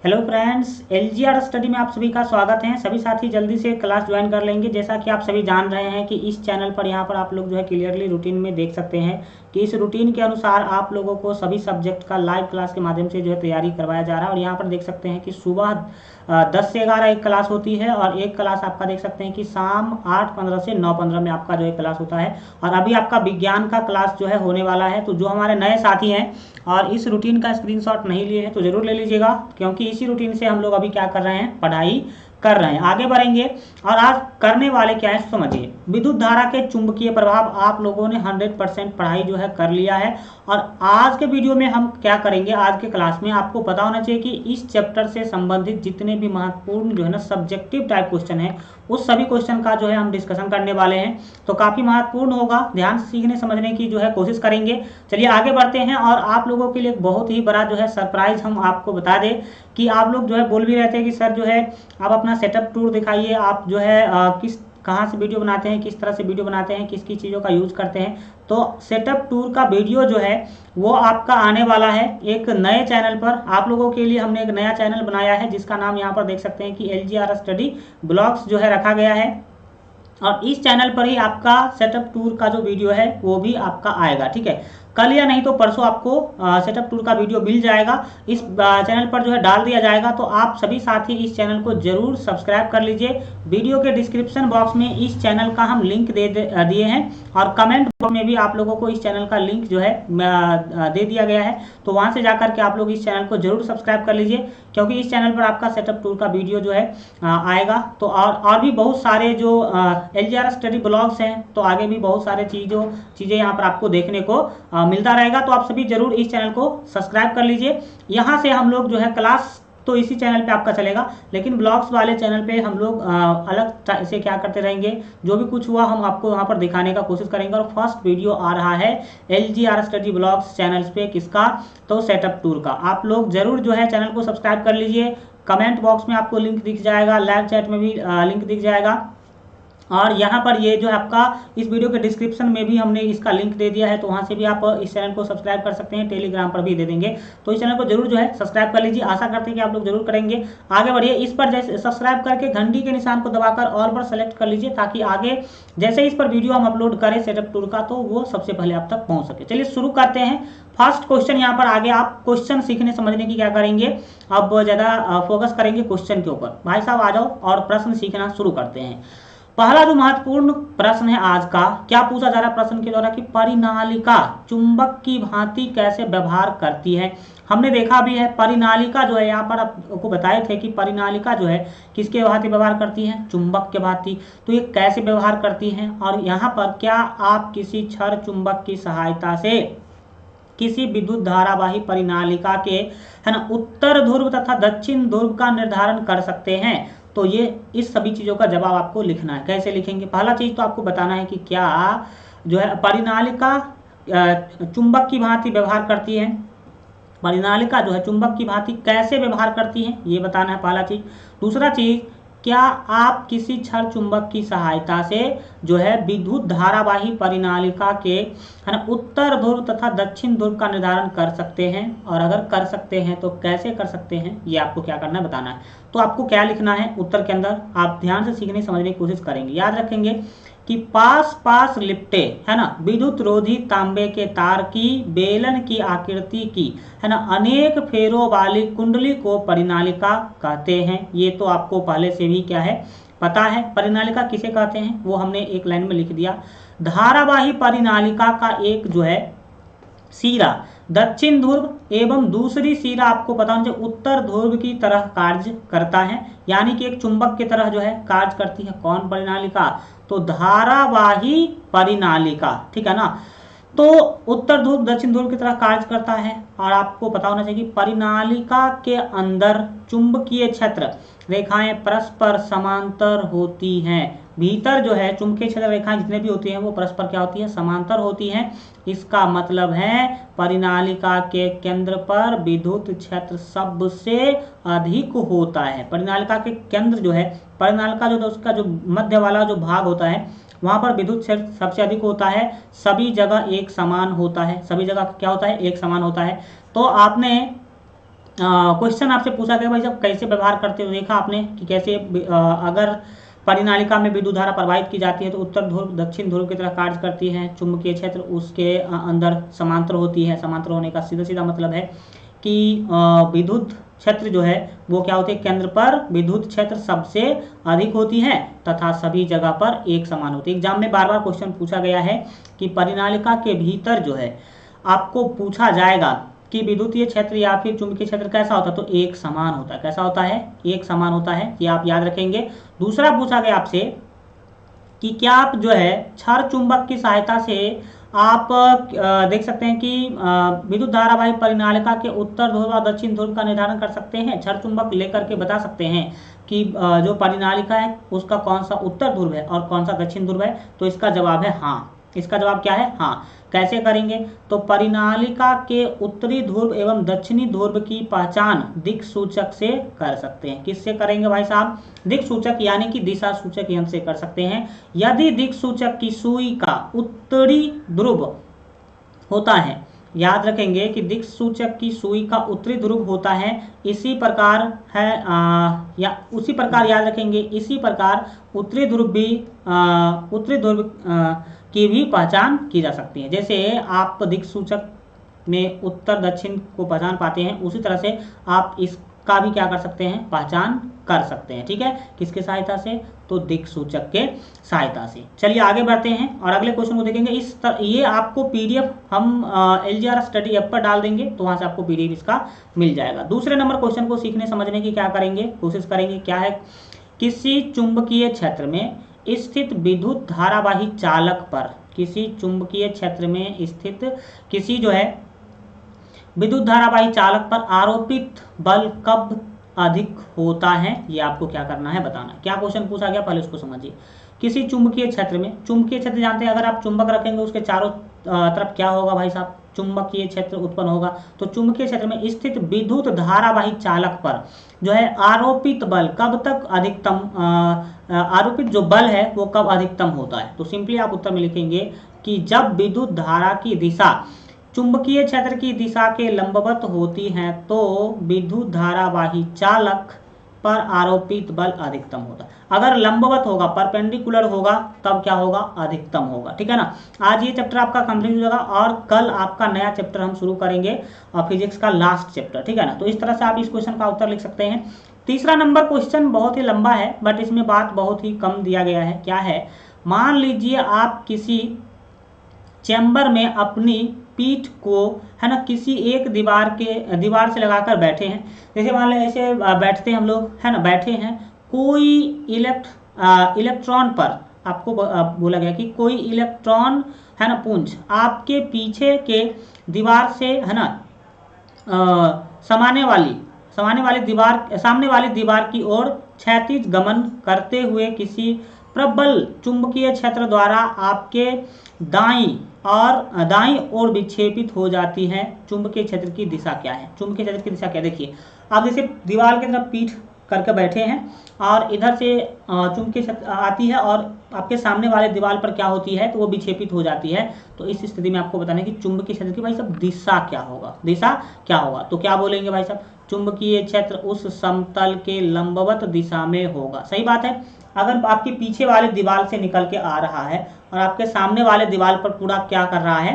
Hello friends, LGR study में आप सभी का स्वागत है। सभी साथी जल्दी से क्लास ज्वाइन कर लेंगे। जैसा कि आप सभी जान रहे हैं कि इस चैनल पर यहाँ पर आप लोग जो है क्लियरली रूटीन में देख सकते हैं कि इस रूटीन के अनुसार आप लोगों को सभी सब्जेक्ट का लाइव क्लास के माध्यम से जो है तैयारी करवाया जा रहा है। और यहाँ पर देख सकते हैं कि सुबह 10 से 11 एक क्लास होती है और एक क्लास आपका देख सकते हैं कि शाम 8:15 से 9:15 में आपका जो है क्लास होता है। और अभी आपका विज्ञान का क्लास जो है होने वाला है। तो जो हमारे नए साथी हैं और इस रूटीन का स्क्रीनशॉट नहीं लिए हैं तो जरूर ले लीजिएगा, क्योंकि इसी रूटीन से हम लोग अभी क्या कर रहे हैं, पढ़ाई कर रहे हैं, आगे बढ़ेंगे। और आज करने वाले क्या है समझिए। विद्युत धारा के चुंबकीय प्रभाव आप लोगों ने 100% पढ़ाई जो है कर लिया है। और आज के वीडियो में हम क्या करेंगे, आज के क्लास में आपको पता होना चाहिए कि इस चैप्टर से संबंधित जितने भी महत्वपूर्ण जो है ना सब्जेक्टिव टाइप क्वेश्चन है उस सभी क्वेश्चन का जो है हम डिस्कशन करने वाले हैं। तो काफ़ी महत्वपूर्ण होगा, ध्यान से सीखने समझने की जो है कोशिश करेंगे। चलिए आगे बढ़ते हैं। और आप लोगों के लिए एक बहुत ही बड़ा जो है सरप्राइज हम आपको बता दें कि आप लोग जो है बोल भी रहे थे कि सर जो है आप अपना सेटअप टूर दिखाइए, आप जो है कहाँ से वीडियो बनाते हैं, किस तरह से वीडियो बनाते हैं, किस किस चीज़ों का यूज करते हैं। तो सेटअप टूर का वीडियो जो है वो आपका आने वाला है एक नए चैनल पर। आप लोगों के लिए हमने एक नया चैनल बनाया है जिसका नाम यहाँ पर देख सकते हैं कि एलजीआर स्टडी ब्लॉग्स जो है रखा गया है। और इस चैनल पर ही आपका सेटअप टूर का जो वीडियो है वो भी आपका आएगा, ठीक है। कल या नहीं तो परसों आपको सेटअप टूर का वीडियो मिल जाएगा, इस चैनल पर जो है डाल दिया जाएगा। तो आप सभी साथी इस चैनल को जरूर सब्सक्राइब कर लीजिए। वीडियो के डिस्क्रिप्शन बॉक्स में इस चैनल का हम लिंक दिए हैं और कमेंट बॉक्स में भी आप लोगों को इस चैनल का लिंक जो है दे दिया गया है। तो वहां से जाकर के आप लोग इस चैनल को जरूर सब्सक्राइब कर लीजिए, क्योंकि इस चैनल पर आपका सेटअप टूर का वीडियो जो है आएगा। तो और भी बहुत सारे जो एलजीआर स्टडी ब्लॉग्स हैं, तो आगे भी बहुत सारे चीज़ें यहाँ पर आपको देखने को मिलता रहेगा। तो आप सभी जरूर इस चैनल को सब्सक्राइब कर लीजिए। यहाँ से हम लोग जो है क्लास तो इसी चैनल पे आपका चलेगा, लेकिन ब्लॉग्स वाले चैनल पे हम लोग अलग से क्या करते रहेंगे, जो भी कुछ हुआ हम आपको वहाँ पर दिखाने का कोशिश करेंगे। और फर्स्ट वीडियो आ रहा है एलजीआर स्टडी ब्लॉग्स चैनल पे, किसका, तो सेटअप टूर का। आप लोग जरूर जो है चैनल को सब्सक्राइब कर लीजिए। कमेंट बॉक्स में आपको लिंक दिख जाएगा, लाइव चैट में भी लिंक दिख जाएगा। और यहाँ पर ये जो है आपका इस वीडियो के डिस्क्रिप्शन में भी हमने इसका लिंक दे दिया है, तो वहाँ से भी आप इस चैनल को सब्सक्राइब कर सकते हैं। टेलीग्राम पर भी दे देंगे, तो इस चैनल को जरूर जो है सब्सक्राइब कर लीजिए। आशा करते हैं कि आप लोग जरूर करेंगे। आगे बढ़िए, इस पर जैसे सब्सक्राइब करके घंटी के निशान को दबाकर ऑल पर सेलेक्ट कर लीजिए, ताकि आगे जैसे इस पर वीडियो हम अपलोड करें सेटअप टूर का तो वो सबसे पहले आप तक पहुँच सके। चलिए शुरू करते हैं। फर्स्ट क्वेश्चन यहाँ पर आगे आप क्वेश्चन सीखने समझने की क्या करेंगे, अब ज़्यादा फोकस करेंगे क्वेश्चन के ऊपर। भाई साहब आ जाओ और प्रश्न सीखना शुरू करते हैं। पहला जो महत्वपूर्ण प्रश्न है आज का, क्या पूछा जा रहा है प्रश्न के द्वारा कि परिनालिका चुंबक की भांति कैसे व्यवहार करती है। हमने देखा भी है परिनालिका जो है, यहाँ पर आपको बताए थे कि परिनालिका जो है किसके भांति व्यवहार करती है, चुंबक के भांति। तो ये कैसे व्यवहार करती हैं, और यहाँ पर क्या आप किसी क्षण चुंबक की सहायता से किसी विद्युत धारावाही परिनालिका के है ना उत्तर ध्रुव तथा दक्षिण ध्रुव का निर्धारण कर सकते हैं। तो ये इस सभी चीज़ों का जवाब आपको लिखना है। कैसे लिखेंगे, पहला चीज़ तो आपको बताना है कि क्या जो है परिनालिका चुंबक की भांति व्यवहार करती है। परिनालिका जो है चुंबक की भांति कैसे व्यवहार करती है, ये बताना है पहला चीज़। दूसरा चीज़, क्या आप किसी क्षण चुंबक की सहायता से जो है विद्युत धारावाही परिनालिका के है ना उत्तर ध्रुव तथा दक्षिण ध्रुव का निर्धारण कर सकते हैं, और अगर कर सकते हैं तो कैसे कर सकते हैं, ये आपको क्या करना है बताना है। तो आपको क्या लिखना है उत्तर के अंदर, आप ध्यान से सीखने समझने की कोशिश करेंगे। याद रखेंगे कि पास पास लिपटे है ना विद्युत रोधी तांबे के तार की बेलन की आकृति की है ना अनेक फेरों वाली कुंडली को परिनालिका कहते हैं। ये तो आपको पहले से भी क्या है पता है। परिनालिका किसे कहते हैं वो हमने एक लाइन में लिख दिया। धारावाही परिनालिका का एक जो है सिरा दक्षिण ध्रुव एवं दूसरी सिरा आपको पता होना चाहिए उत्तर ध्रुव की तरह कार्य करता है, यानी कि एक चुंबक की तरह जो है कार्य करती है। कौन परिनालिका, तो धारावाही परिनालिका, ठीक है ना। तो उत्तर ध्रुव दक्षिण ध्रुव की तरह कार्य करता है। और आपको पता होना चाहिए कि परिनालिका के अंदर चुंबकीय क्षेत्र रेखाएं परस्पर समांतर होती हैं। भीतर जो है चुंबकीय क्षेत्र रेखाएं जितने भी होती हैं वो परस्पर क्या होती है, समांतर होती हैं। इसका मतलब है परिनालिका के केंद्र पर विद्युत क्षेत्र सबसे अधिक होता है। परिनालिका के केंद्र जो है, परिनालिका जो उसका जो मध्य वाला जो भाग होता है वहां पर विद्युत क्षेत्र सबसे अधिक होता है। सभी जगह एक समान होता है, सभी जगह क्या होता है, एक समान होता है। तो आपने क्वेश्चन आपसे पूछा गया भाई साहब कैसे व्यवहार करते हो, देखा आपने कि कैसे अगर परिनालिका में विद्युत धारा प्रवाहित की जाती है तो उत्तर ध्रुव दक्षिण ध्रुव की तरह कार्य करती है। चुंबकीय क्षेत्र उसके अंदर समांतर होती है। समांतर होने का सीधा सीधा मतलब है कि विद्युत क्षेत्र जो है वो क्या होती है, केंद्र पर विद्युत क्षेत्र सबसे अधिक होती है तथा सभी जगह पर एक समान होती है। एग्जाम में बार बार क्वेश्चन पूछा गया है कि परिनालिका के भीतर जो है आपको पूछा जाएगा कि विद्युतीय क्षेत्र या फिर चुंबकीय क्षेत्र कैसा होता है, तो एक समान होता है। कैसा होता है, एक समान होता है, ये आप याद रखेंगे। दूसरा पूछा गया आपसे कि क्या आप जो है क्षार चुंबक की सहायता से आप देख सकते हैं कि विद्युत धारावाही परिनालिका के उत्तर ध्रुव और दक्षिण ध्रुव का निर्धारण कर सकते हैं। क्षार चुंबक लेकर के बता सकते हैं कि जो परिनालिका है उसका कौन सा उत्तर ध्रुव है और कौन सा दक्षिण ध्रुव है, तो इसका जवाब है हाँ। इसका जवाब क्या है, हाँ। कैसे करेंगे, तो परिनालिका के उत्तरी ध्रुव एवं दक्षिणी ध्रुव की पहचान दिक् सूचक से कर सकते हैं। किससे करेंगे भाई साहब, दिक् सूचक यानी कि दिशा सूचक यंत्र से कर सकते हैं। यदि दिक् सूचक की सुई का उत्तरी ध्रुव होता है, याद रखेंगे कि दिक् सूचक की सुई का उत्तरी ध्रुव होता है, इसी प्रकार है या उसी प्रकार याद रखेंगे, इसी प्रकार उत्तरी ध्रुव भी उत्तरी ध्रुव की भी पहचान की जा सकती है। जैसे आप दिक् सूचक में उत्तर दक्षिण को पहचान पाते हैं, उसी तरह से आप इसका भी क्या कर सकते हैं, पहचान कर सकते हैं। ठीक है, किसके सहायता से, तो दिक् सूचक के सहायता से। चलिए आगे बढ़ते हैं और अगले क्वेश्चन को देखेंगे। ये आपको पीडीएफ हम LGR स्टडी ऐप पर डाल देंगे, तो वहां से आपको पीडीएफ इसका मिल जाएगा। दूसरे नंबर क्वेश्चन को सीखने समझने की क्या करेंगे, कोशिश करेंगे। क्या है, किसी चुंबकीय क्षेत्र में स्थित विद्युत धारावाही चालक पर, किसी चुंबकीय क्षेत्र में स्थित किसी जो है विद्युत धारावाही चालक पर आरोपित बल कब अधिक होता है, ये आपको क्या करना है, बताना। क्या क्वेश्चन पूछा गया, पहले उसको समझिए। किसी चुंबकीय क्षेत्र में, चुंबकीय क्षेत्र जानते हैं, अगर आप चुंबक रखेंगे उसके चारों तरफ क्या होगा भाई साहब, चुंबकीय क्षेत्र उत्पन्न होगा। तो चुंबकीय क्षेत्र में स्थित विद्युत धारावाही चालक पर जो है आरोपित बल कब तक अधिकतम, आरोपित जो बल है वो कब अधिकतम होता है। तो सिंपली आप उत्तर में लिखेंगे कि जब विद्युत धारा की दिशा चुंबकीय क्षेत्र की दिशा के लंबवत होती है तो विद्युत धारावाही चालक पर आरोपित बल अधिकतम होता है। अगर लंबवत होगा, परपेंडिकुलर होगा, तब क्या होगा, अधिकतम होगा। ठीक है ना। आज ये चैप्टर आपका कंप्लीट हो जाएगा और कल आपका नया चैप्टर हम शुरू करेंगे और फिजिक्स का लास्ट चैप्टर। ठीक है ना। तो इस तरह से आप इस क्वेश्चन का उत्तर लिख सकते हैं। तीसरा नंबर क्वेश्चन बहुत ही लंबा है, बट इसमें बात बहुत ही कम दिया गया है। क्या है, मान लीजिए आप किसी चैम्बर में अपनी पीठ को है ना किसी एक दीवार से लगाकर बैठे हैं। जैसे मान लें ऐसे बैठते हैं हम लोग, है ना, बैठे हैं। कोई इलेक्ट्रॉन पर आपको बोला गया कि कोई इलेक्ट्रॉन है ना पुंज आपके पीछे के दीवार से है ना सामने वाली दीवार की ओर क्षैतिज गमन करते हुए किसी प्रबल चुंबकीय क्षेत्र द्वारा आपके दाईं ओर विक्षेपित हो जाती है। चुंबकीय क्षेत्र की दिशा क्या है, चुंबकीय क्षेत्र की दिशा क्या, देखिए आप जैसे दीवार की तरफ पीठ करके बैठे हैं और इधर से चुंबकीय क्षेत्र आती है और आपके सामने वाले दीवार पर क्या होती है, तो वो विक्षेपित हो जाती है। तो इस स्थिति में आपको बताना है कि चुंबकीय क्षेत्र की भाई साहब दिशा क्या होगा, दिशा क्या होगा। तो क्या बोलेंगे भाई साहब, चुंबकीय क्षेत्र उस समतल के लंबवत दिशा में होगा। सही बात है। अगर आपके पीछे वाले दीवार से निकल के आ रहा है और आपके सामने वाले दीवार पर पूरा क्या कर रहा है,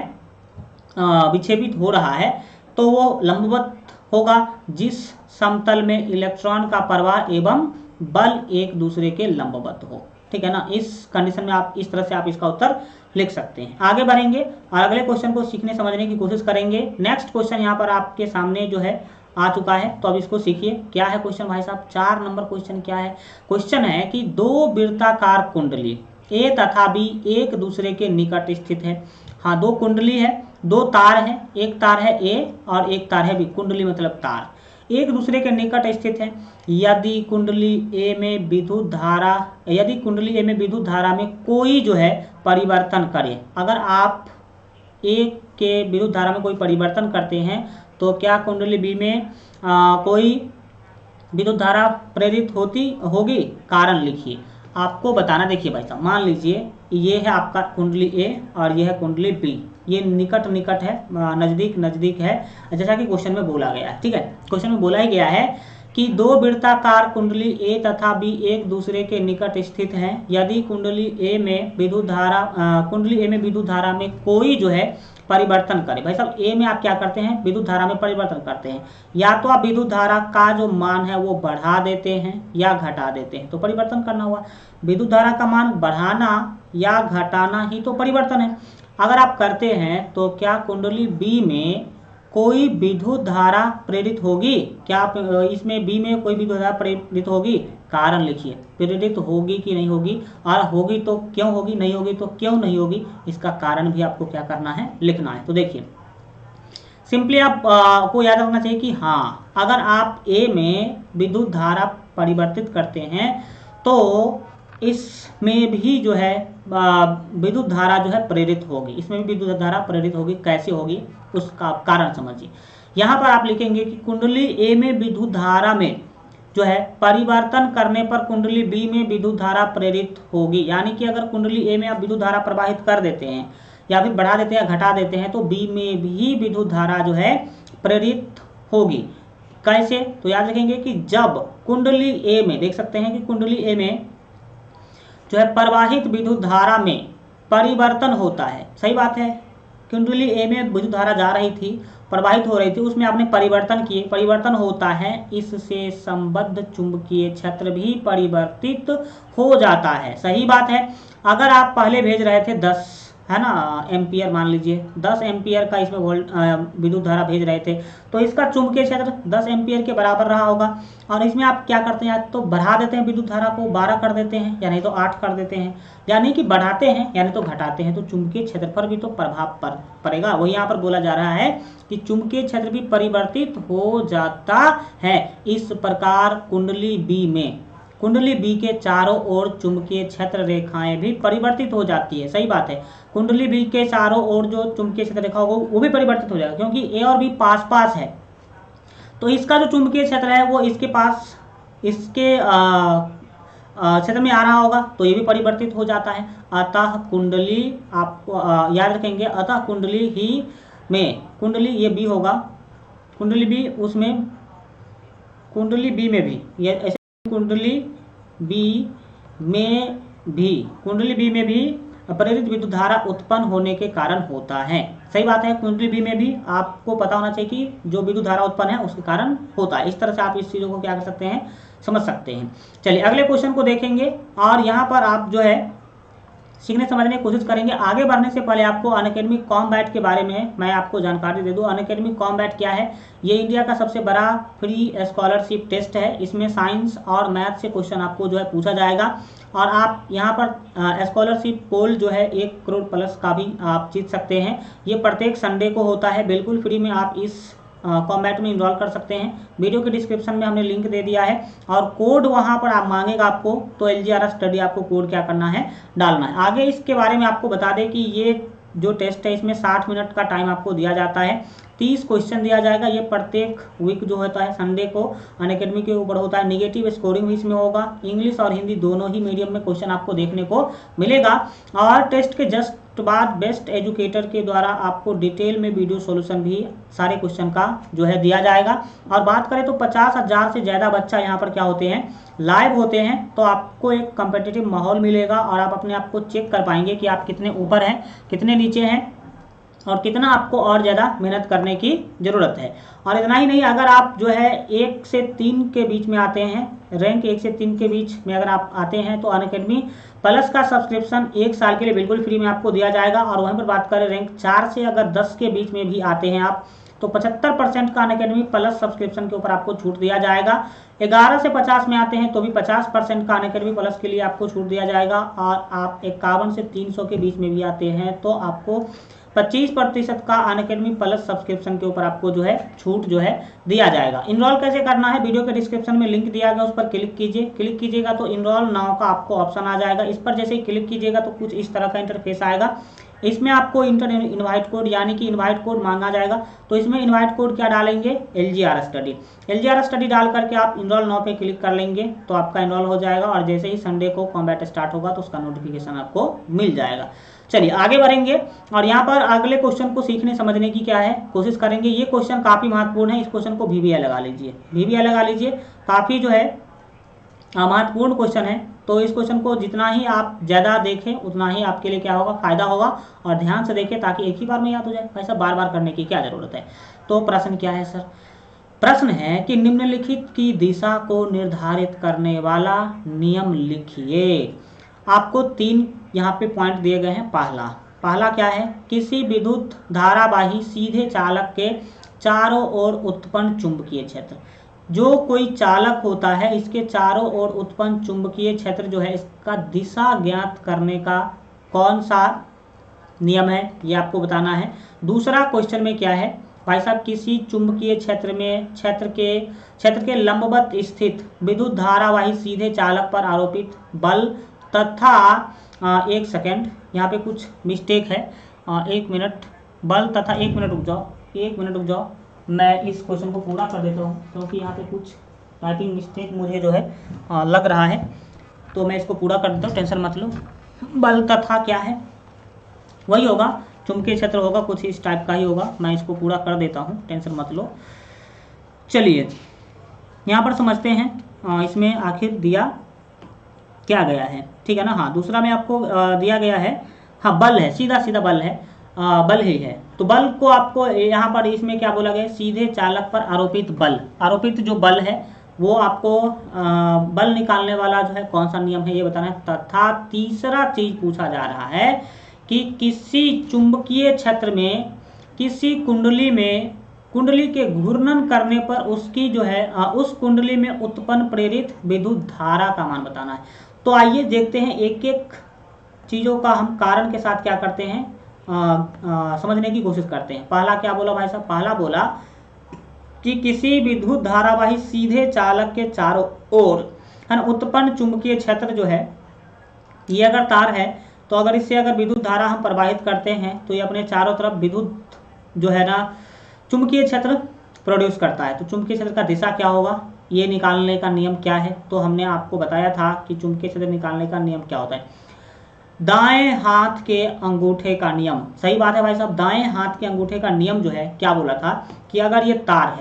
विक्षेपित हो रहा है, तो वो लंबवत होगा जिस समतल में इलेक्ट्रॉन का प्रवाह एवं बल एक दूसरे के लंबवत हो। ठीक है ना। इस कंडीशन में आप इस तरह से आप इसका उत्तर लिख सकते हैं। आगे बढ़ेंगे और अगले क्वेश्चन को सीखने समझने की कोशिश करेंगे। नेक्स्ट क्वेश्चन यहाँ पर आपके सामने जो है आ चुका है, तो अब इसको सीखिए। क्या है क्वेश्चन भाई साहब, 4 नंबर क्वेश्चन क्या है, क्वेश्चन है कि 2 वृत्ताकार कुंडली ए तथा बी एक दूसरे के निकट स्थित है। हाँ, 2 कुंडली है, 2 तार है, एक तार है ए और एक तार है बी। कुंडली मतलब तार एक दूसरे के निकट स्थित है। यदि कुंडली ए में विद्युत धारा में कोई जो है परिवर्तन करे, अगर आप ए के विद्युत धारा में कोई परिवर्तन करते हैं तो क्या कुंडली बी में कोई विद्युत धारा प्रेरित होगी, कारण लिखिए। आपको बताना, देखिए भाई साहब, मान लीजिए ये है आपका कुंडली ए और ये है कुंडली बी। ये निकट निकट है, नज़दीक नज़दीक है, जैसा कि क्वेश्चन में बोला गया है। ठीक है, क्वेश्चन में बोला ही गया है कि दो वृत्ताकार कुंडली ए तथा बी एक दूसरे के निकट स्थित हैं। यदि कुंडली ए में विद्युत धारा में कोई जो है परिवर्तन करे, भाई साहब ए में आप क्या करते हैं, विद्युत धारा में परिवर्तन करते हैं, या तो आप विद्युत धारा का जो मान है वो बढ़ा देते हैं या घटा देते हैं, तो परिवर्तन करना हुआ। विद्युत धारा का मान बढ़ाना या घटाना ही तो परिवर्तन है। अगर आप करते हैं तो क्या कुंडली बी में कोई विद्युत धारा प्रेरित होगी? क्या आप इसमें बी में कोई विद्युत धारा प्रेरित होगी? कारण लिखिए, प्रेरित होगी कि नहीं होगी, और होगी तो क्यों होगी, नहीं होगी तो क्यों नहीं होगी, इसका कारण भी आपको क्या करना है, लिखना है। तो देखिए सिंपली आपको याद रखना चाहिए कि हाँ, अगर आप ए में विद्युत धारा परिवर्तित करते हैं तो इसमें भी जो है विद्युत धारा जो है प्रेरित होगी, इसमें भी विद्युत धारा प्रेरित होगी। कैसे होगी उसका कारण समझिए। यहाँ पर आप लिखेंगे कि कुंडली ए में विद्युत धारा में जो है परिवर्तन करने पर कुंडली बी में विद्युत धारा प्रेरित होगी। यानी कि अगर कुंडली ए में आप विद्युत धारा प्रवाहित कर देते हैं या फिर बढ़ा देते हैं या घटा देते हैं तो बी में भी विद्युत धारा जो है प्रेरित होगी। कैसे? तो याद रखेंगे कि जब कुंडली ए में, देख सकते हैं कि कुंडली ए में जो है प्रवाहित विद्युत धारा में परिवर्तन होता है। सही बात है, कुंडली ए में विद्युत धारा जा रही थी, प्रवाहित हो रही थी, उसमें आपने परिवर्तन किए, परिवर्तन होता है, इससे संबद्ध चुंबकीय क्षेत्र भी परिवर्तित हो जाता है। सही बात है। अगर आप पहले भेज रहे थे 10 है ना एम्पियर, मान लीजिए 10 एम्पियर का इसमें विद्युत धारा भेज रहे थे, तो इसका चुंबकीय क्षेत्र 10 एम्पियर के बराबर रहा होगा। और इसमें आप क्या करते हैं, तो बढ़ा देते हैं विद्युत धारा को, 12 कर देते हैं या नहीं तो 8 कर देते हैं, यानी कि बढ़ाते हैं यानी तो घटाते हैं, तो चुंबकीय क्षेत्र पर भी तो प्रभाव पड़ेगा। वही यहाँ पर बोला जा रहा है कि चुंबकीय क्षेत्र भी परिवर्तित हो जाता है। इस प्रकार कुंडली बी के चारों ओर चुंबकीय क्षेत्र रेखाएं भी परिवर्तित हो जाती है। सही बात है, कुंडली बी के चारों ओर जो चुंबकीय क्षेत्र रेखा होगा वो भी परिवर्तित हो जाएगा, क्योंकि ए और बी पास पास है, तो इसका जो चुंबकीय क्षेत्र है वो इसके पास, इसके क्षेत्र में आ रहा होगा, तो ये भी परिवर्तित हो जाता है। अतः कुंडली, आपको याद रखेंगे, अतः कुंडली ही में, कुंडली ये बी होगा, कुंडली बी उसमें, कुंडली बी में भी ये ऐसे, कुंडली बी में भी प्रेरित विद्युत धारा उत्पन्न होने के कारण होता है। सही बात है, कुंडली बी में भी आपको पता होना चाहिए कि जो विद्युत धारा उत्पन्न है उसके कारण होता है। इस तरह से आप इस चीज़ों को क्या कर सकते हैं, समझ सकते हैं। चलिए अगले क्वेश्चन को देखेंगे और यहाँ पर आप जो है सीखने समझने की कोशिश करेंगे। आगे बढ़ने से पहले आपको अनअकैडमी कॉम्बैट के बारे में मैं आपको जानकारी दे दूं। अनअकैडमी कॉम्बैट क्या है? ये इंडिया का सबसे बड़ा फ्री स्कॉलरशिप टेस्ट है। इसमें साइंस और मैथ से क्वेश्चन आपको जो है पूछा जाएगा और आप यहाँ पर स्कॉलरशिप पोल जो है 1 करोड़ प्लस का भी आप जीत सकते हैं। ये प्रत्येक संडे को होता है, बिल्कुल फ्री में आप इस कॉम्बैट में इनरोल कर सकते हैं। वीडियो के डिस्क्रिप्शन में हमने लिंक दे दिया है और कोड वहां पर आप मांगेगा आपको, तो LGRS स्टडी आपको कोड क्या करना है, डालना है। आगे इसके बारे में आपको बता दें कि ये जो टेस्ट है इसमें 60 मिनट का टाइम आपको दिया जाता है, 30 क्वेश्चन दिया जाएगा। ये प्रत्येक वीक जो होता है संडे को अनअकैडमी के ऊपर होता है। नेगेटिव स्कोरिंग भी इसमें होगा, इंग्लिश और हिंदी दोनों ही मीडियम में क्वेश्चन आपको देखने को मिलेगा। और टेस्ट के जस्ट बाद बेस्ट एजुकेटर के द्वारा आपको डिटेल में वीडियो सॉल्यूशन भी सारे क्वेश्चन का जो है दिया जाएगा। और बात करें तो 50,000 से ज़्यादा बच्चा यहाँ पर क्या होते हैं, लाइव होते हैं, तो आपको एक कम्पिटिटिव माहौल मिलेगा और आप अपने आप को चेक कर पाएंगे कि आप कितने ऊपर हैं, कितने नीचे हैं और कितना आपको और ज़्यादा मेहनत करने की ज़रूरत है। और इतना ही नहीं, अगर आप जो है 1 से 3 के बीच में आते हैं, रैंक 1 से 3 के बीच में अगर आप आते हैं तो अनअकैडमी प्लस का सब्सक्रिप्शन 1 साल के लिए बिल्कुल फ्री में आपको दिया जाएगा। और वहीं पर बात करें रैंक 4 से अगर 10 के बीच में भी आते हैं आप, तो 75% का अनअकैडमी प्लस सब्सक्रिप्शन के ऊपर आपको छूट दिया जाएगा। 11 से 50 में आते हैं तो भी 50% का अनअकैडमी प्लस के लिए आपको छूट दिया जाएगा। और आप 51 से 300 के बीच में भी आते हैं तो आपको 25% का अनअकैडमी प्लस सब्सक्रिप्शन के ऊपर आपको जो है छूट जो है दिया जाएगा। इनरोल कैसे करना है, वीडियो के डिस्क्रिप्शन में लिंक दिया गया, उस पर क्लिक कीजिए। क्लिक कीजिएगा तो इनरोल नाउ का आपको ऑप्शन आ जाएगा। इस पर जैसे ही क्लिक कीजिएगा तो कुछ इस तरह का इंटरफेस आएगा। इसमें आपको इंटर इनवाइट कोड यानी कि इनवाइट कोड मांगा जाएगा। तो इसमें इनवाइट कोड क्या डालेंगे, LGR स्टडी। LGR स्टडी डाल करके आप इनरोल नाउ पे क्लिक कर लेंगे तो आपका इनरोल हो जाएगा और जैसे ही संडे को कॉम्बैट स्टार्ट होगा तो उसका नोटिफिकेशन आपको मिल जाएगा। चलिए आगे बढ़ेंगे और यहाँ पर अगले क्वेश्चन को सीखने समझने की क्या है कोशिश करेंगे। ये क्वेश्चन काफ़ी महत्वपूर्ण है, इस क्वेश्चन को VBI लगा लीजिए, VBI लगा लीजिए, काफ़ी जो है महत्वपूर्ण क्वेश्चन है। तो इस क्वेश्चन को जितना ही आप ज़्यादा देखें उतना ही आपके लिए क्या होगा, फायदा होगा। और ध्यान से देखें ताकि एक ही बार में याद हो जाए, ऐसा बार बार करने की क्या ज़रूरत है। तो प्रश्न क्या है सर, प्रश्न है कि निम्नलिखित की दिशा को निर्धारित करने वाला नियम लिखिए। आपको 3 यहाँ पे पॉइंट दिए गए हैं। पहला क्या है, किसी विद्युत धारावाही सीधे चालक के चारों ओर उत्पन्न चुंबकीय क्षेत्र। जो कोई चालक होता है इसके चारों ओर उत्पन्न चुंबकीय क्षेत्र जो है इसका दिशा ज्ञात करने का कौन सा नियम है, ये आपको बताना है। दूसरा क्वेश्चन में क्या है भाई साहब, किसी चुंबकीय क्षेत्र में क्षेत्र के लंबवत स्थित विद्युत धारावाही सीधे चालक पर आरोपित बल तथा एक सेकेंड यहाँ पे कुछ मिस्टेक है, 1 मिनट, बल तथा 1 मिनट रुक जाओ, मैं इस क्वेश्चन को पूरा कर देता हूँ क्योंकि यहाँ पे कुछ टाइपिंग मिस्टेक मुझे जो है लग रहा है, तो मैं इसको पूरा कर देता हूँ, टेंशन मत लो। बल तथा क्या है, वही होगा, चुंबकीय क्षेत्र होगा, कुछ इस टाइप का ही होगा। मैं इसको पूरा कर देता हूँ, टेंशन मत लो। चलिए यहाँ पर समझते हैं इसमें आखिर दिया क्या गया है, ठीक है ना। हाँ, दूसरा में आपको दिया गया है, हाँ बल है, सीधा बल है, बल ही है। तो बल को आपको यहाँ पर इसमें क्या बोला गया, सीधे चालक पर आरोपित बल, आरोपित जो बल है वो आपको बल निकालने वाला जो है कौन सा नियम है ये बताना है। तथा तीसरा चीज पूछा जा रहा है कि किसी चुंबकीय क्षेत्र में किसी कुंडली के घूर्णन करने पर उसकी जो है उस कुंडली में उत्पन्न प्रेरित विद्युत धारा का मान बताना है। तो आइए देखते हैं, एक एक चीज़ों का हम कारण के साथ क्या करते हैं समझने की कोशिश करते हैं। पहला क्या बोला भाई साहब, पहला बोला कि किसी विद्युत धारावाही सीधे चालक के चारों ओर है ना उत्पन्न चुंबकीय क्षेत्र जो है, ये अगर तार है तो अगर इससे अगर विद्युत धारा हम प्रवाहित करते हैं तो ये अपने चारों तरफ विद्युत जो है ना चुंबकीय क्षेत्र प्रोड्यूस करता है। तो चुंबकीय क्षेत्र का दिशा क्या होगा, ये निकालने का नियम क्या है। तो हमने आपको बताया था कि चुंबकीय क्षेत्र निकालने का नियम क्या होता है, दाएं हाथ के अंगूठे का नियम। सही बात है भाई साहब, दाएं हाथ के अंगूठे का नियम जो है क्या बोला था कि अगर ये तार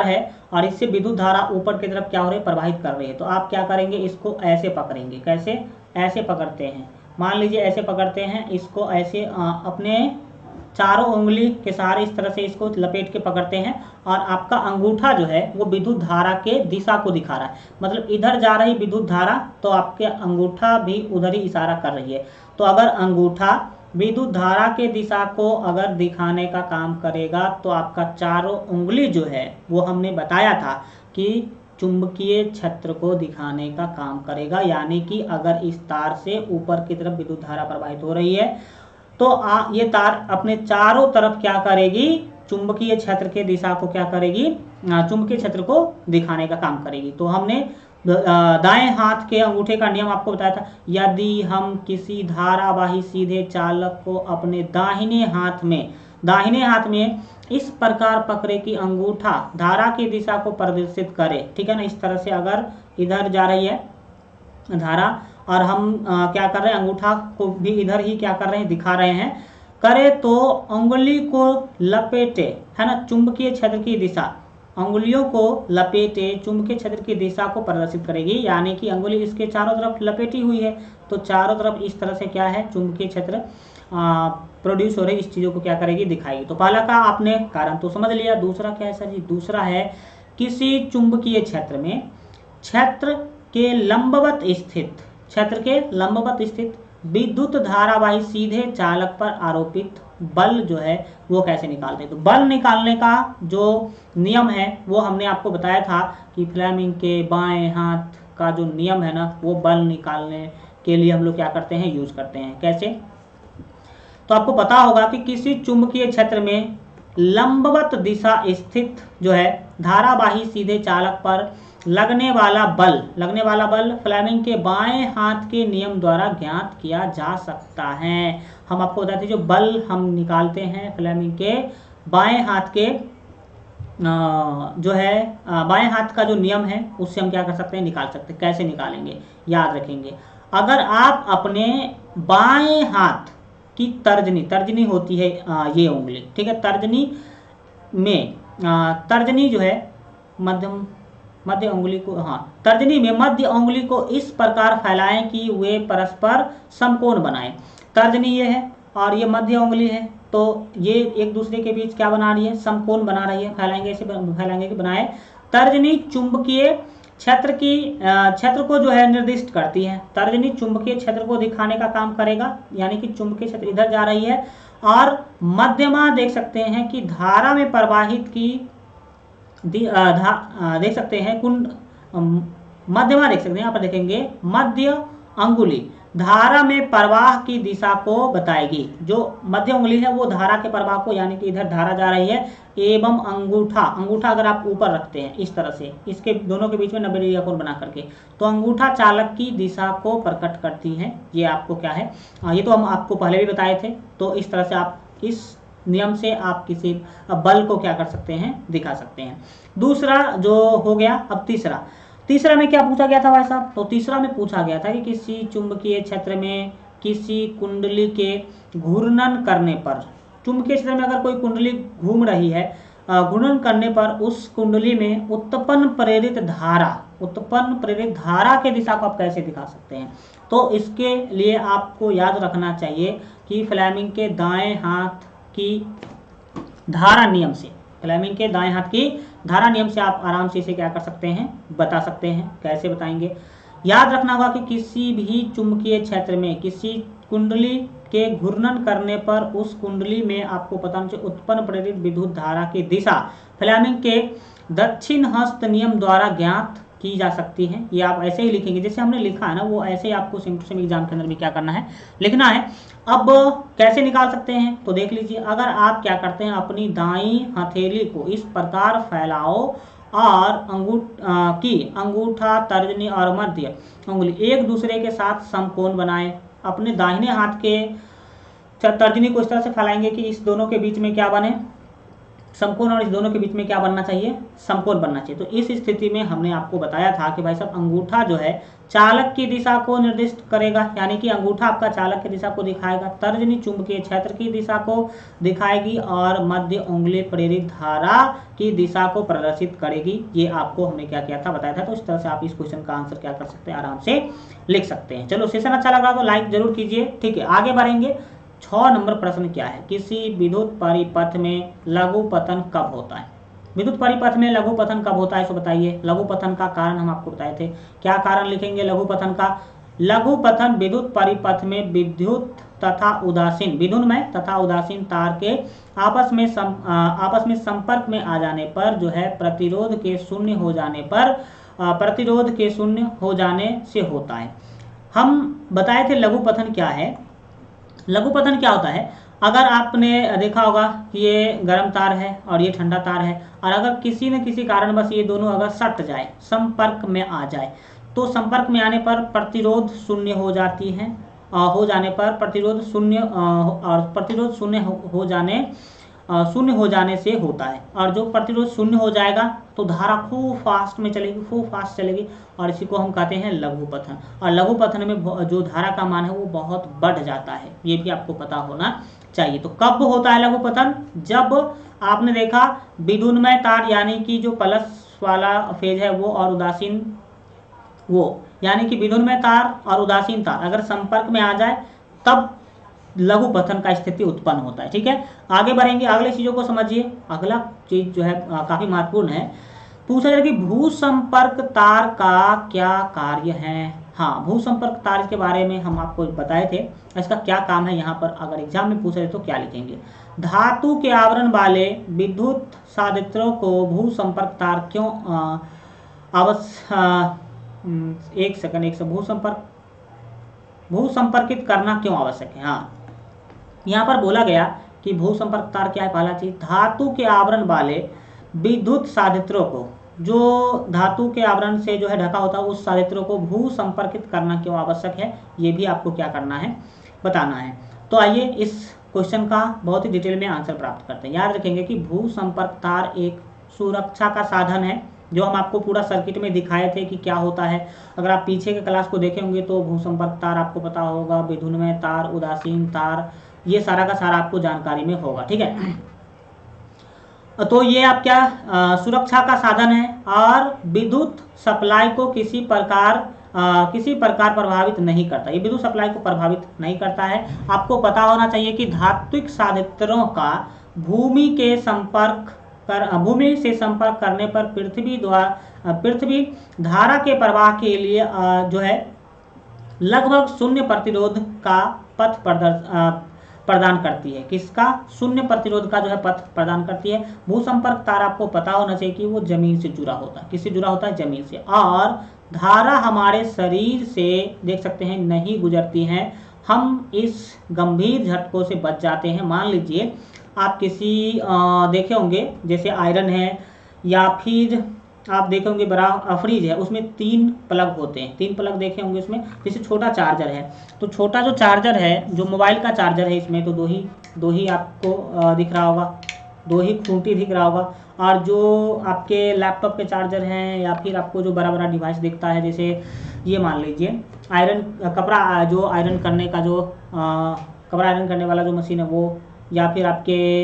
है और इससे विद्युत धारा ऊपर की तरफ क्या हो रही है, प्रवाहित कर रही है, तो आप क्या करेंगे, इसको ऐसे पकड़ेंगे। कैसे, ऐसे पकड़ते हैं, मान लीजिए ऐसे पकड़ते हैं, इसको ऐसे अपने चारों उंगली के सहारे इस तरह से इसको लपेट के पकड़ते हैं और आपका अंगूठा जो है वो विद्युत धारा के दिशा को दिखा रहा है। मतलब इधर जा रही विद्युत धारा तो आपके अंगूठा भी उधर ही इशारा कर रही है। तो अगर अंगूठा विद्युत धारा के दिशा को अगर दिखाने का काम करेगा तो आपका चारों उंगली जो है वो हमने बताया था कि चुंबकीय क्षेत्र को दिखाने का काम करेगा। यानी कि अगर इस तार से ऊपर की तरफ विद्युत धारा प्रवाहित हो रही है तो ये तार अपने चारों तरफ क्या करेगी, चुंबकीय क्षेत्र के दिशा को क्या करेगी, चुंबकीय क्षेत्र को दिखाने का काम करेगी। तो हमने दाएं हाथ के अंगूठे का नियम आपको बताया था, यदि हम किसी धारावाही सीधे चालक को अपने दाहिने हाथ में इस प्रकार पकड़े कि अंगूठा धारा की दिशा को प्रदर्शित करे, ठीक है ना। इस तरह से अगर इधर जा रही है धारा और हम क्या कर रहे हैं, अंगूठा को भी इधर ही क्या कर रहे हैं, दिखा रहे हैं, करे तो उंगली को लपेटे, है ना, चुंबकीय क्षेत्र की दिशा, अंगुलियों को लपेटे चुंबकीय क्षेत्र की दिशा को प्रदर्शित करेगी। यानी कि अंगुली इसके चारों तरफ लपेटी हुई है तो चारों तरफ इस तरह से क्या है, चुंबकीय क्षेत्र प्रोड्यूस हो रही, इस चीज़ों को क्या करेगी, दिखाएगी। तो पहला का आपने कारण तो समझ लिया। दूसरा क्या है सर जी, दूसरा है किसी चुंबकीय क्षेत्र में क्षेत्र के लंबवत स्थित विद्युत धारावाही सीधे चालक पर आरोपित बल जो है वो कैसे निकालते हैं। तो बल निकालने का जो नियम है वो हमने आपको बताया था कि फ्लेमिंग के बाएं हाथ का जो नियम है ना वो बल निकालने के लिए हम लोग क्या करते हैं, यूज करते हैं। कैसे, तो आपको पता होगा कि किसी चुंबकीय क्षेत्र में लंबवत दिशा स्थित जो है धारावाही सीधे चालक पर लगने वाला बल फ्लेमिंग के बाएं हाथ के नियम द्वारा ज्ञात किया जा सकता है। हम आपको बताते हैं जो बल हम निकालते हैं फ्लेमिंग के बाएं हाथ के जो है बाएं हाथ का जो नियम है उससे हम क्या कर सकते हैं, निकाल सकते हैं। कैसे निकालेंगे, याद रखेंगे। अगर आप अपने बाएं हाथ की तर्जनी होती है ये उंगली, ठीक है, तर्जनी में तर्जनी जो है मध्य उंगली को, तर्जनी में मध्य उंगली को इस प्रकार फैलाएं कि वे परस्पर समकोण बनाएं। तर्जनी ये है और ये मध्य उंगली है, तो ये एक दूसरे के बीच क्या बना रही है, समकोण बना रही है। फैलाएंगे ऐसे फैलाएंगे कि बनाए। तर्जनी चुंबकीय क्षेत्र को जो है निर्दिष्ट करती है। तर्जनी चुंबकीय क्षेत्र को दिखाने का काम करेगा, यानी कि चुंबकीय क्षेत्र इधर जा रही है। और मध्यमा देख सकते हैं कि धारा में प्रवाहित की देख सकते हैं मध्यमा देख सकते हैं, यहाँ पर देखेंगे मध्य अंगुली धारा में प्रवाह की दिशा को बताएगी। जो मध्य उंगली है वो धारा के प्रवाह को, यानी कि इधर धारा जा रही है, एवं अंगूठा अगर आप ऊपर रखते हैं इस तरह से, इसके दोनों के बीच में 90 डिग्री का कोण बना करके, तो अंगूठा चालक की दिशा को प्रकट करती है। ये आपको क्या है, ये तो हम आपको पहले भी बताए थे। तो इस तरह से आप इस नियम से आप किसी बल को क्या कर सकते हैं, दिखा सकते हैं। दूसरा जो हो गया, अब तीसरा में क्या पूछा गया था भाई साहब, तो तीसरा में पूछा गया था कि किसी चुंबकीय क्षेत्र में किसी कुंडली के घूर्णन करने पर, चुंबकीय क्षेत्र में अगर कोई कुंडली घूम रही है, घूर्णन करने पर उस कुंडली में उत्पन्न प्रेरित धारा के दिशा को आप कैसे दिखा सकते हैं। तो इसके लिए आपको याद रखना चाहिए कि फ्लेमिंग के दाएं हाथ की धारा नियम से, फ्लेमिंग के दाएं हाथ की धारा नियम से आप आराम से इसे क्या कर सकते हैं, बता सकते हैं। कैसे बताएंगे, याद रखना होगा कि किसी भी चुंबकीय क्षेत्र में किसी कुंडली के घूर्णन करने पर उस कुंडली में आपको पता होना चाहिए उत्पन्न प्रेरित विद्युत धारा की दिशा फ्लेमिंग के दक्षिण हस्त नियम द्वारा ज्ञात की जा सकती है। ये आप ऐसे ही लिखेंगे जैसे हमने लिखा है ना, वो ऐसे ही आपको सिंपल एग्जाम के अंदर भी क्या करना है, लिखना है। अब कैसे निकाल सकते हैं, तो देख लीजिए। अगर आप क्या करते हैं, अपनी दाईं हथेली को इस प्रकार फैलाओ और अंगूठा, तर्जनी और मध्य उंगली एक दूसरे के साथ समकोण बनाएं। अपने दाहिने हाथ के तर्जनी को इस तरह से फैलाएंगे कि इस दोनों के बीच में क्या बने, समकोण, और इस दोनों के बीच में क्या बनना चाहिए, समकोण बनना चाहिए। तो इस स्थिति में हमने आपको बताया था कि भाई साहब अंगूठा जो है चालक की दिशा को निर्दिष्ट करेगा, यानी कि अंगूठा आपका चालक की दिशा को दिखाएगा। तर्जनी चुंबकीय क्षेत्र की दिशा को दिखाएगी और मध्य उंगली प्रेरित धारा की दिशा को प्रदर्शित करेगी। ये आपको हमने क्या किया था, बताया था। तो इस तरह से आप इस क्वेश्चन का आंसर क्या कर सकते हैं, आराम से लिख सकते हैं। चलो, सेशन अच्छा लग रहा तो लाइक जरूर कीजिए। ठीक है, आगे बढ़ेंगे। 6 नंबर प्रश्न क्या है, किसी विद्युत परिपथ में लघु पतन कब होता है। विद्युत परिपथ में लघु पतन कब होता है, इसको बताइए। लघु पतन का कारण हम आपको बताए थे, क्या कारण लिखेंगे लघु पतन का। लघु पतन विद्युत परिपथ में विद्युत तथा उदासीन, विद्युन्मय तथा उदासीन तार के आपस में संपर्क में आ जाने पर जो है प्रतिरोध के शून्य हो जाने से होता है। हम बताए थे लघु पतन क्या है। लघु पतन क्या होता है, अगर आपने देखा होगा कि ये गर्म तार है और ये ठंडा तार है, और अगर किसी न किसी कारणवश ये दोनों अगर सट जाए, संपर्क में आ जाए, तो संपर्क में आने पर प्रतिरोध शून्य हो जाती है। हो जाने पर प्रतिरोध शून्य हो जाने से होता है। और जो प्रतिरोध शून्य हो जाएगा तो धारा खूब फास्ट चलेगी, और इसी को हम कहते हैं लघु पतन। और लघु पतन में जो धारा का मान है वो बहुत बढ़ जाता है, ये भी आपको पता होना चाहिए। तो कब होता है लघु पतन, जब आपने देखा विद्युन्मय तार, यानी कि जो प्लस वाला फेज है वो, और उदासीन वो, यानी कि विद्युन्मय तार और उदासीन तार अगर संपर्क में आ जाए तब लघु पतन का स्थिति उत्पन्न होता है। ठीक है, आगे बढ़ेंगे, अगले चीजों को समझिए। अगला चीज जो है काफी महत्वपूर्ण है। पूछा जाए कि भूसंपर्क तार का क्या कार्य है। हाँ, भूसंपर्क तार के बारे में हम आपको बताए थे, इसका क्या काम है। यहाँ पर अगर एग्जाम में पूछा जाए तो क्या लिखेंगे, धातु के आवरण वाले विद्युत साधित्रों को भूसंपर्क तार क्यों भूसंपर्कित करना क्यों आवश्यक है। हाँ, यहाँ पर बोला गया कि भूसंपर्क तार क्या है। पहला चीज, धातु के आवरण वाले विद्युत साधित्रों को, जो धातु के आवरण से जो है ढका होता है उस संयंत्र को भू संपर्कित करना क्यों आवश्यक है, ये भी आपको क्या करना है, बताना है। तो आइए इस क्वेश्चन का बहुत ही डिटेल में आंसर प्राप्त करते हैं। याद रखेंगे कि भू संपर्क तार एक सुरक्षा का साधन है, जो हम आपको पूरा सर्किट में दिखाए थे कि क्या होता है। अगर आप पीछे के क्लास को देखे होंगे तो भू संपर्क तार आपको पता होगा, विधुन्मय तार, उदासीन तार, ये सारा का सारा आपको जानकारी में होगा, ठीक है। तो ये आप क्या सुरक्षा का साधन है और विद्युत सप्लाई को किसी प्रकार प्रभावित नहीं करता। ये विद्युत सप्लाई को प्रभावित नहीं करता है। आपको पता होना चाहिए कि धात्विक संयंत्रों का भूमि से संपर्क करने पर पृथ्वी धारा के प्रवाह के लिए जो है लगभग शून्य प्रतिरोध का पथ प्रदान करती है। किसका? शून्य प्रतिरोध का जो है पथ प्रदान करती है। भू संपर्क तार आपको पता होना चाहिए कि वो जमीन से जुड़ा होता है। किससे जुड़ा होता है? जमीन से। और धारा हमारे शरीर से देख सकते हैं नहीं गुजरती है, हम इस गंभीर झटकों से बच जाते हैं। मान लीजिए आप किसी देखे होंगे जैसे आयरन है या फिर आप देखे होंगे बड़ा फ्रिज है, उसमें 3 प्लग होते हैं, 3 प्लग देखे होंगे उसमें। जैसे छोटा चार्जर है, तो छोटा जो चार्जर है जो मोबाइल का चार्जर है इसमें तो दो ही आपको दिख रहा होगा, 2 ही खूंटी दिख रहा होगा। और जो आपके लैपटॉप के चार्जर हैं या फिर आपको जो बड़ा बड़ा डिवाइस दिखता है, जैसे ये मान लीजिए कपड़ा जो आयरन करने का जो कपड़ा आयरन करने वाला जो मशीन है वो, या फिर आपके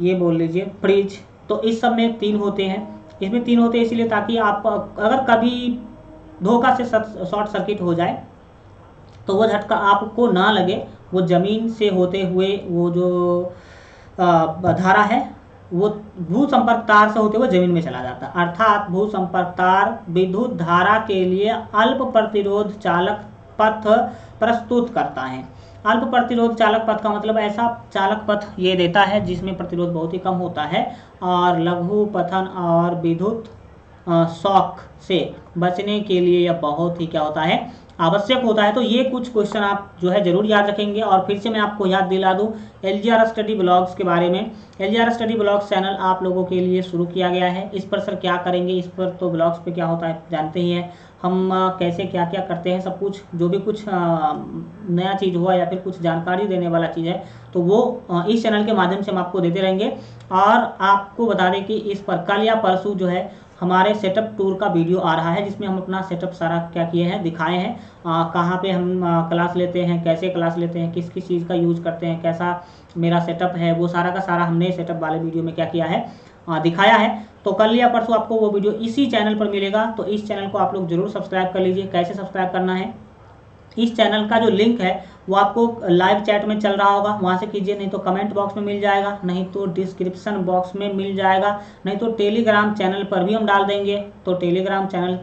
ये बोल लीजिए फ्रिज, तो इस सब में 3 होते हैं। इसमें 3 होते हैं इसीलिए ताकि आप अगर कभी धोखा से शॉर्ट सर्किट हो जाए तो वो झटका आपको ना लगे, वो जमीन से होते हुए वो जो धारा है वो भू संपर्क तार से होते हुए जमीन में चला जाता है। अर्थात भू संपर्क तार विद्युत धारा के लिए अल्प प्रतिरोध चालक पथ प्रस्तुत करता है। अल्प प्रतिरोध चालक पथ का मतलब ऐसा चालक पथ ये देता है जिसमें प्रतिरोध बहुत ही कम होता है और लघु पतन और विद्युत शॉक से बचने के लिए यह बहुत ही क्या होता है, आवश्यक होता है। तो ये कुछ क्वेश्चन आप जो है जरूर याद रखेंगे। और फिर से मैं आपको याद दिला दूं LGR स्टडी ब्लॉग्स के बारे में। LGR स्टडी ब्लॉग्स चैनल आप लोगों के लिए शुरू किया गया है। इस पर सर क्या करेंगे, इस पर तो ब्लॉग्स पे क्या होता है जानते ही हैं, हम कैसे क्या क्या करते हैं, सब कुछ जो भी कुछ नया चीज़ हुआ या फिर कुछ जानकारी देने वाला चीज़ है तो वो इस चैनल के माध्यम से हम आपको देते रहेंगे। और आपको बता दें कि इस पर कल या परसों जो है हमारे सेटअप टूर का वीडियो आ रहा है, जिसमें हम अपना सेटअप सारा क्या किए हैं दिखाए हैं, कहाँ पे हम क्लास लेते हैं, कैसे क्लास लेते हैं, किस किस चीज़ का यूज़ करते हैं, कैसा मेरा सेटअप है, वो सारा का सारा हमने सेटअप वाले वीडियो में क्या किया है, दिखाया है। तो कल या परसों आपको वो वीडियो इसी चैनल पर मिलेगा। तो इस चैनल को आप लोग जरूर सब्सक्राइब कर लीजिए। कैसे सब्सक्राइब करना है, इस चैनल का जो लिंक है वो आपको लाइव चैट में चल रहा होगा, वहाँ से कीजिए, नहीं तो कमेंट बॉक्स में मिल जाएगा, नहीं तो डिस्क्रिप्शन बॉक्स में मिल जाएगा, नहीं तो टेलीग्राम चैनल पर भी हम डाल देंगे। तो टेलीग्राम चैनल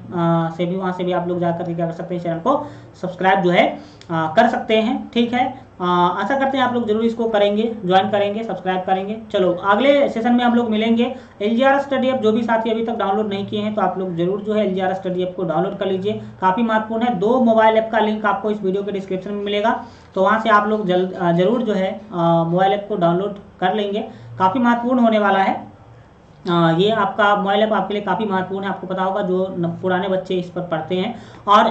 से भी वहाँ से भी आप लोग जाकर के क्या कर सकते हैं, चैनल को सब्सक्राइब जो है कर सकते हैं। ठीक है, आशा करते हैं आप लोग जरूर इसको करेंगे, ज्वाइन करेंगे, सब्सक्राइब करेंगे। चलो अगले सेशन में हम लोग मिलेंगे। LGR स्टडी ऐप जो भी साथी अभी तक डाउनलोड नहीं किए हैं तो आप लोग जरूर जो है LGR स्टडी ऐप को डाउनलोड कर लीजिए, काफ़ी महत्वपूर्ण है। 2 मोबाइल ऐप का लिंक आपको इस वीडियो के डिस्क्रिप्शन में मिलेगा, तो वहाँ से आप लोग जरूर जो है मोबाइल ऐप को डाउनलोड कर लेंगे, काफ़ी महत्वपूर्ण होने वाला है। ये आपका मोबाइल ऐप आपके लिए काफ़ी महत्वपूर्ण है, आपको पता होगा जो पुराने बच्चे इस पर पढ़ते हैं। और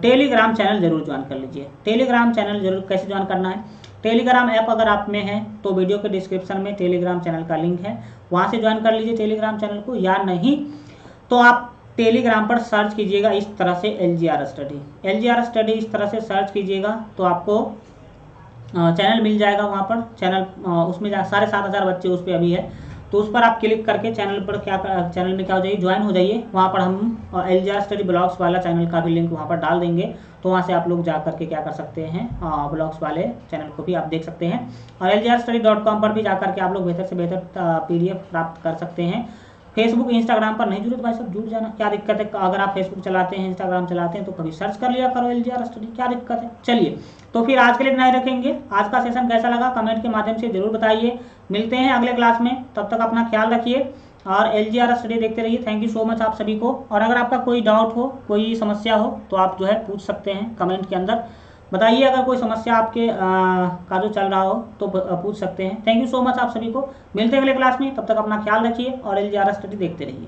टेलीग्राम चैनल जरूर ज्वाइन कर लीजिए। टेलीग्राम चैनल जरूर कैसे ज्वाइन करना है, टेलीग्राम ऐप अगर आप में है तो वीडियो के डिस्क्रिप्शन में टेलीग्राम चैनल का लिंक है, वहाँ से ज्वाइन कर लीजिए टेलीग्राम चैनल को। या नहीं तो आप टेलीग्राम पर सर्च कीजिएगा इस तरह से LGR स्टडी इस तरह से सर्च कीजिएगा तो आपको चैनल मिल जाएगा। वहाँ पर चैनल उसमें 7,500 बच्चे उस पर अभी है, तो उस पर आप क्लिक करके चैनल पर चैनल में क्या हो जाइए, ज्वाइन हो जाइए। वहाँ पर हम LGR स्टडी ब्लॉग्स वाला चैनल का भी लिंक वहाँ पर डाल देंगे, तो वहाँ से आप लोग जा करके क्या कर सकते हैं, ब्लॉग्स वाले चैनल को भी आप देख सकते हैं। और LGRstudy.com पर भी जा करके आप लोग बेहतर से बेहतर PDF प्राप्त कर सकते हैं। फेसबुक इंस्टाग्राम पर नहीं जुड़े तो भाई सब जुड़ जाना, क्या दिक्कत है। अगर आप फेसबुक चलाते हैं, इंस्टाग्राम चलाते हैं तो कभी सर्च कर लिया करो LGR स्टडी, क्या दिक्कत है। चलिए तो फिर आज के लिए इतना ही रखेंगे। आज का सेशन कैसा लगा कमेंट के माध्यम से जरूर बताइए। मिलते हैं अगले क्लास में, तब तक अपना ख्याल रखिए और LGR स्टडी देखते रहिए। थैंक यू सो मच आप सभी को। और अगर आपका कोई डाउट हो, कोई समस्या हो तो आप जो है पूछ सकते हैं कमेंट के अंदर, बताइए। अगर कोई समस्या आपके का जो चल रहा हो तो पूछ सकते हैं। थैंक यू सो मच आप सभी को। मिलते हैं अगले क्लास में, तब तक अपना ख्याल रखिए और LGR स्टडी देखते रहिए।